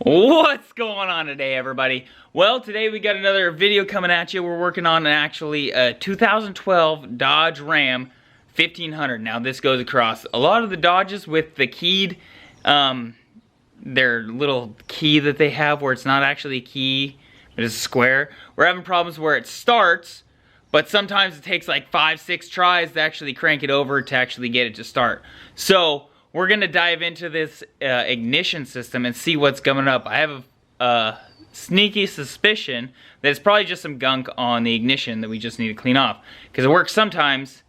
What's going on today, everybody? Well, today we got another video coming at you. We're working on actually a 2012 Dodge Ram 1500. Now this goes across a lot of the Dodges with the keyed, their little key that they have where it's not actually a key, but it's a square. We're having problems where it starts, but sometimes it takes like 5-6 tries to actually crank it over to actually get it to start. So we're gonna dive into this ignition system and see what's coming up. I have a sneaky suspicion that it's probably just some gunk on the ignition that we just need to clean off, because it works sometimes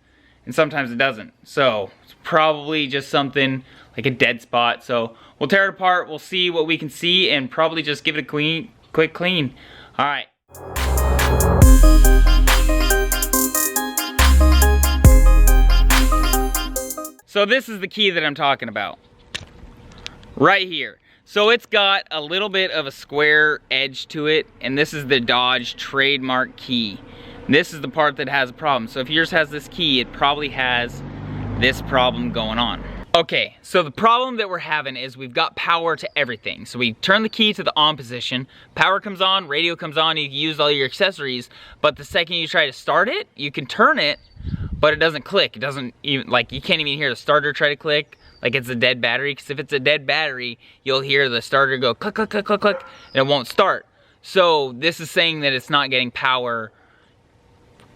and sometimes it doesn't. So it's probably just something like a dead spot. So we'll tear it apart, we'll see what we can see, and probably just give it a quick clean. All right. So this is the key that I'm talking about, right here. So it's got a little bit of a square edge to it, and this is the Dodge trademark key. This is the part that has a problem. So if yours has this key, it probably has this problem going on. Okay, so the problem that we're having is we've got power to everything. So we turn the key to the on position, power comes on, radio comes on, you can use all your accessories, but the second you try to start it, you can turn it, but it doesn't click. It doesn't even, like, you can't even hear the starter try to click, like it's a dead battery, because if it's a dead battery, you'll hear the starter go click, click, click, click, click, and it won't start. So this is saying that it's not getting power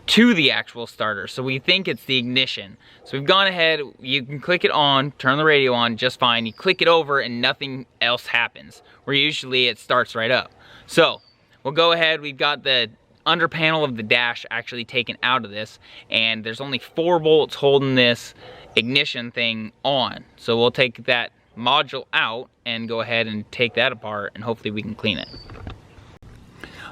to the actual starter. So we think it's the ignition. So we've gone ahead, you can click it on, turn the radio on just fine. You click it over and nothing else happens, where usually it starts right up. So we'll go ahead, we've got the under panel of the dash actually taken out of this, and there's only 4 bolts holding this ignition thing on. So we'll take that module out and go ahead and take that apart, and hopefully we can clean it.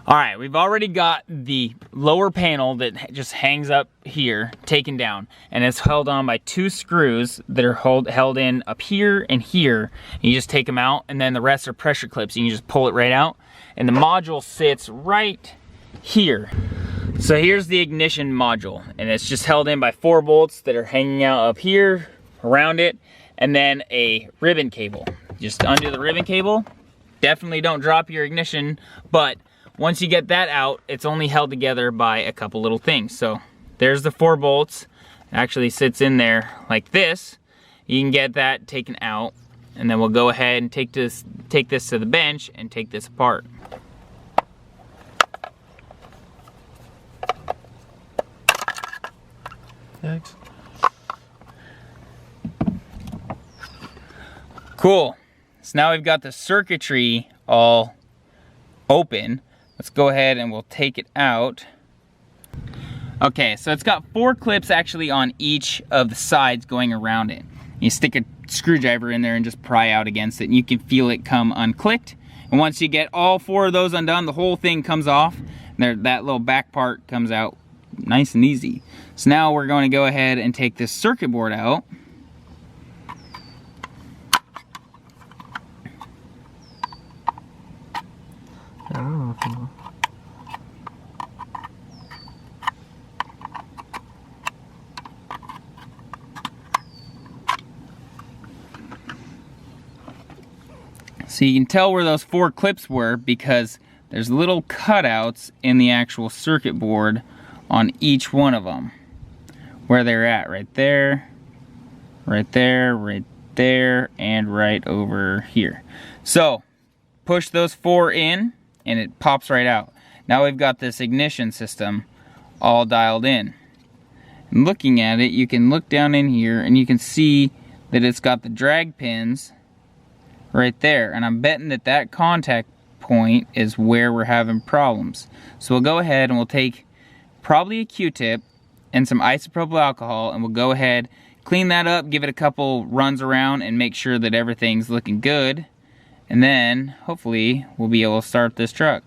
All right, we've already got the lower panel that just hangs up here taken down, and it's held on by 2 screws that are held in up here and here. And you just take them out, and then the rest are pressure clips. You can just pull it right out, and the module sits right here. So here's the ignition module, and it's just held in by 4 bolts that are hanging out up here around it, and then a ribbon cable. Just undo the ribbon cable. Definitely don't drop your ignition, but once you get that out, it's only held together by a couple little things. So there's the 4 bolts. It actually sits in there like this. You can get that taken out, and then we'll go ahead and take this to the bench and take this apart. Thanks. Cool. So now we've got the circuitry all open. Let's go ahead and we'll take it out. Okay, so it's got 4 clips actually on each of the sides going around it. You stick a screwdriver in there and just pry out against it, and you can feel it come unclicked. And once you get all 4 of those undone, the whole thing comes off. And that little back part comes out nice and easy. So now we're going to go ahead and take this circuit board out. So you can tell where those 4 clips were because there's little cutouts in the actual circuit board on each one of them. Where they're at, right there, right there, right there, and right over here. So push those 4 in and it pops right out. Now we've got this ignition system all dialed in. And looking at it, you can look down in here and you can see that it's got the drag pins right there, and I'm betting that that contact point is where we're having problems. So we'll go ahead and we'll take probably a Q-tip and some isopropyl alcohol, and we'll go ahead, clean that up, give it a couple runs around and make sure that everything's looking good, and then hopefully we'll be able to start this truck.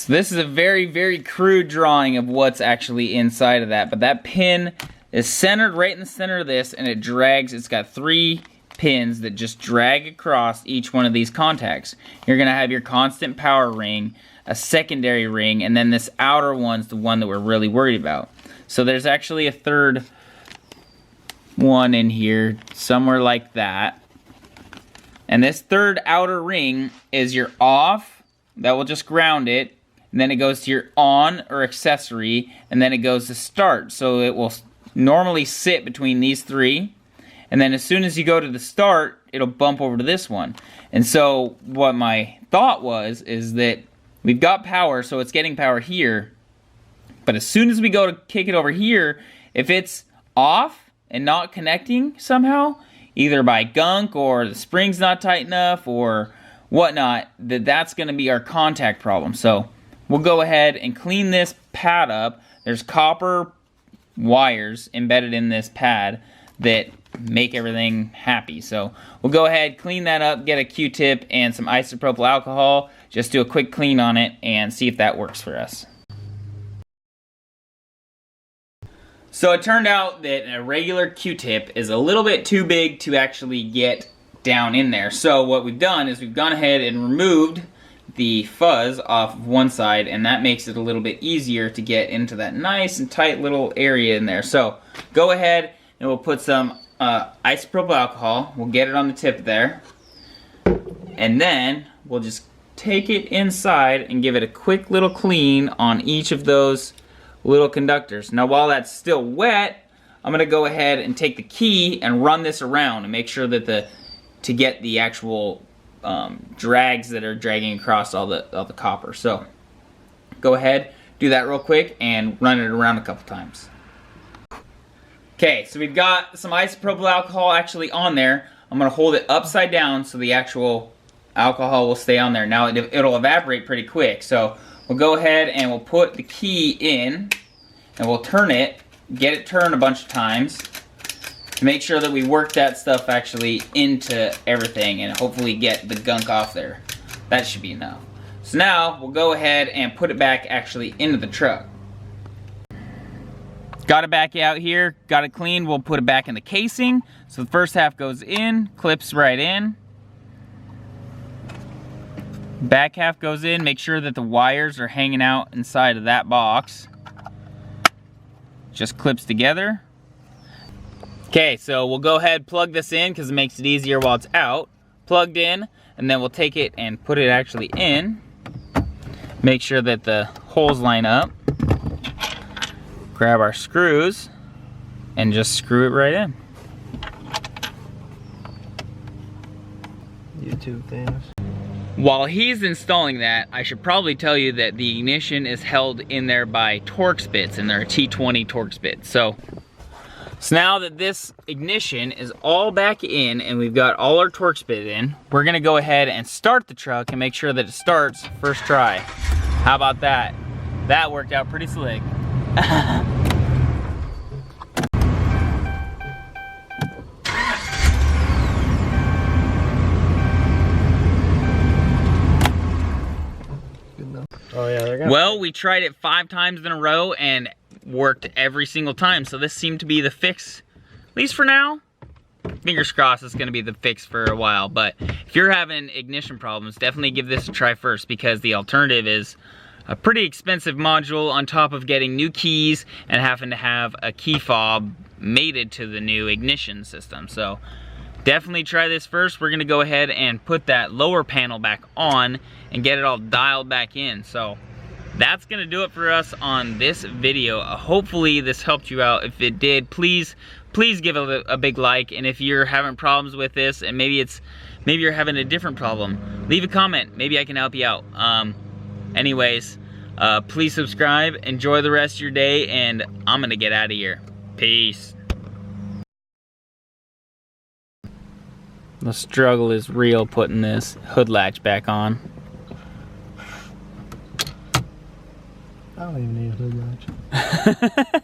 So this is a very, very crude drawing of what's actually inside of that, but that pin is centered right in the center of this, and it drags. It's got 3 pins that just drag across each one of these contacts. You're gonna have your constant power ring, a secondary ring, and then this outer one's the one that we're really worried about. So there's actually a third one in here, somewhere like that. And this third outer ring is your off, that will just ground it, and then it goes to your on or accessory, and then it goes to start. So it will normally sit between these 3. And then as soon as you go to the start, it'll bump over to this one. And so what my thought was is that we've got power, so it's getting power here. But as soon as we go to kick it over here, if it's off and not connecting somehow, either by gunk or the spring's not tight enough or whatnot, that's going to be our contact problem. So we'll go ahead and clean this pad up. There's copper wires embedded in this pad that make everything happy. So we'll go ahead, clean that up, get a Q-tip and some isopropyl alcohol, just do a quick clean on it and see if that works for us. So it turned out that a regular Q-tip is a little bit too big to actually get down in there. So what we've done is we've gone ahead and removed the fuzz off of one side, and that makes it a little bit easier to get into that nice and tight little area in there. So go ahead and we'll put some isopropyl alcohol. We'll get it on the tip there. And then we'll just take it inside and give it a quick little clean on each of those little conductors. Now while that's still wet, I'm going to go ahead and take the key and run this around and make sure that to get the actual drags that are dragging across all the copper. So go ahead, do that real quick and run it around a couple times. Okay, so we've got some isopropyl alcohol actually on there. I'm going to hold it upside down so the actual alcohol will stay on there. Now it'll evaporate pretty quick. So we'll go ahead and we'll put the key in and we'll turn it, get it turned a bunch of times to make sure that we work that stuff actually into everything and hopefully get the gunk off there. That should be enough. So now we'll go ahead and put it back actually into the truck. Got it back out here, got it clean, we'll put it back in the casing. So the first half goes in, clips right in. Back half goes in, make sure that the wires are hanging out inside of that box. Just clips together. Okay, so we'll go ahead, plug this in because it makes it easier while it's out. Plugged in, and then we'll take it and put it actually in. Make sure that the holes line up. Grab our screws and just screw it right in. YouTube things. While he's installing that, I should probably tell you that the ignition is held in there by Torx bits, and they're a T20 Torx bit. So now that this ignition is all back in and we've got all our Torx bit in, we're gonna go ahead and start the truck and make sure that it starts first try. How about that? That worked out pretty slick. Oh yeah, they're gonna. Well, we tried it 5 times in a row and worked every single time. So this seemed to be the fix, at least for now. Fingers crossed it's gonna be the fix for a while. But if you're having ignition problems, definitely give this a try first, because the alternative is a pretty expensive module on top of getting new keys and having to have a key fob mated to the new ignition system. So definitely try this first. We're gonna go ahead and put that lower panel back on and get it all dialed back in. So that's gonna do it for us on this video. Hopefully this helped you out. If it did, please give it a big like. And if you're having problems with this, and maybe you're having a different problem, leave a comment. Maybe I can help you out. Anyways, please subscribe, enjoy the rest of your day, and I'm gonna get out of here. Peace. The struggle is real putting this hood latch back on. I don't even need a hood latch.